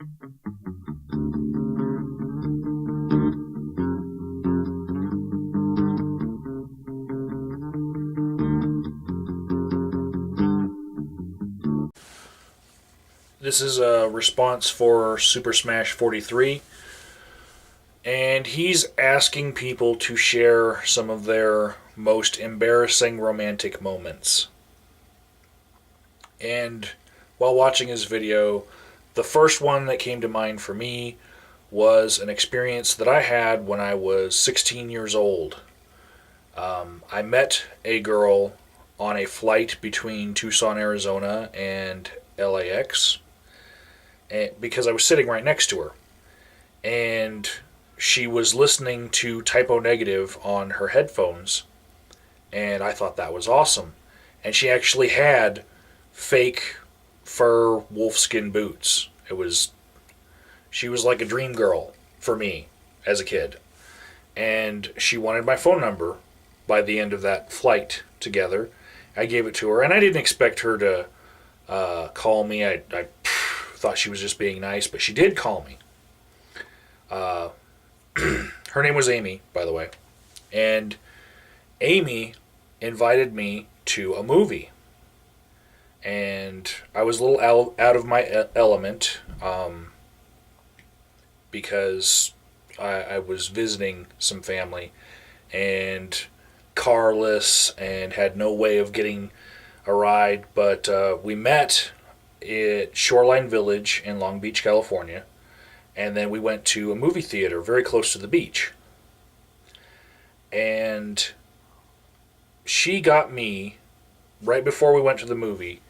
This is a response for Supersmash43, and he's asking people to share some of their most embarrassing romantic moments. And while watching his video, the first one that came to mind for me was an experience that I had when I was 16 years old. I met a girl on a flight between Tucson, Arizona and LAX, because I was sitting right next to her. And she was listening to Typo Negative on her headphones, and I thought that was awesome. And she actually had fake fur wolfskin boots. She was like a dream girl for me as a kid. And she wanted my phone number by the end of that flight together. I gave it to her, and I didn't expect her to call me. I thought she was just being nice, but she did call me. Her name was Amy, by the way. And Amy invited me to a movie. And I was a little out of my element because I was visiting some family and carless and had no way of getting a ride. But we met at Shoreline Village in Long Beach, California. And then we went to a movie theater very close to the beach. And she got me, right before we went to the movie,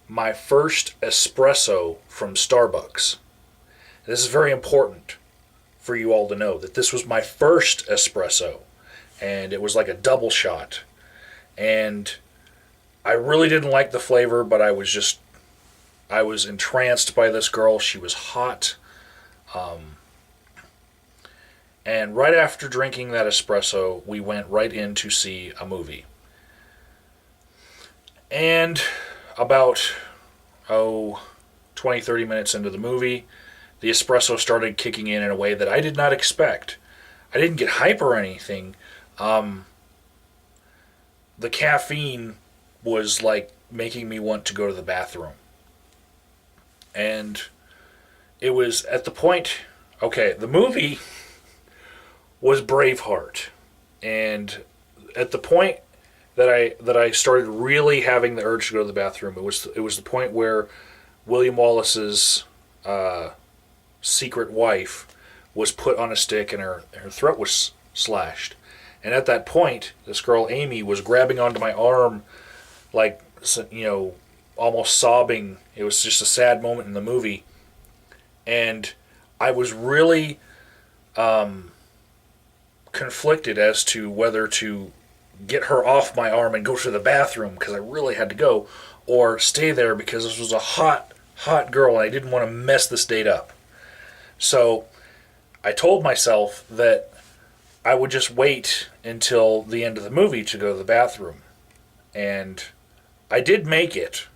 my first espresso from Starbucks. This is very important for you all to know that this was my first espresso. And it was like a double shot. And I really didn't like the flavor, but I was entranced by this girl. She was hot. And right after drinking that espresso, we went right in to see a movie. And about, 20, 30 minutes into the movie, the espresso started kicking in a way that I did not expect. I didn't get hype or anything. The caffeine was like making me want to go to the bathroom. And it was at the point, the movie was Braveheart. And at the point that I started really having the urge to go to the bathroom, it was the point where William Wallace's secret wife was put on a stick and her throat was slashed. And at that point, this girl Amy was grabbing onto my arm, like, almost sobbing. It was just a sad moment in the movie. And I was really conflicted as to whether to get her off my arm and go to the bathroom because I really had to go, or stay there because this was a hot girl and I didn't want to mess this date up. So I told myself that I would just wait until the end of the movie to go to the bathroom. And I did make it,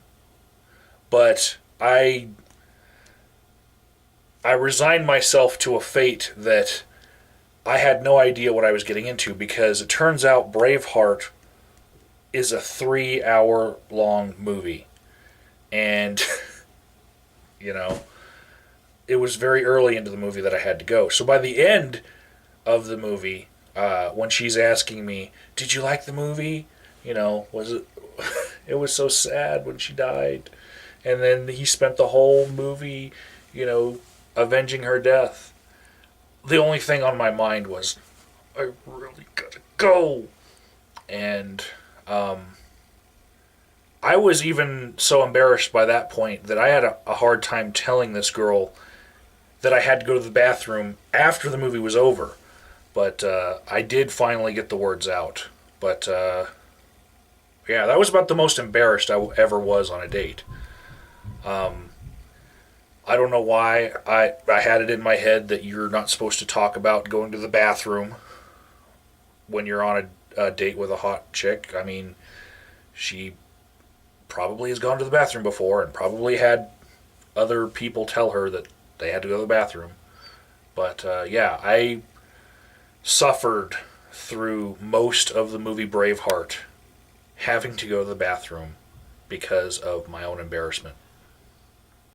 but I resigned myself to a fate that I had no idea what I was getting into, because it turns out Braveheart is a 3-hour long movie. And, it was very early into the movie that I had to go. So by the end of the movie, when she's asking me, did you like the movie? Was it... It was so sad when she died. And then he spent the whole movie, avenging her death. The only thing on my mind was, I really gotta go. And I was even so embarrassed by that point that I had a hard time telling this girl that I had to go to the bathroom after the movie was over. But I did finally get the words out. But yeah, that was about the most embarrassed I ever was on a date. I don't know why I had it in my head that you're not supposed to talk about going to the bathroom when you're on a date with a hot chick. I mean, she probably has gone to the bathroom before and probably had other people tell her that they had to go to the bathroom. But yeah, I suffered through most of the movie Braveheart having to go to the bathroom because of my own embarrassment.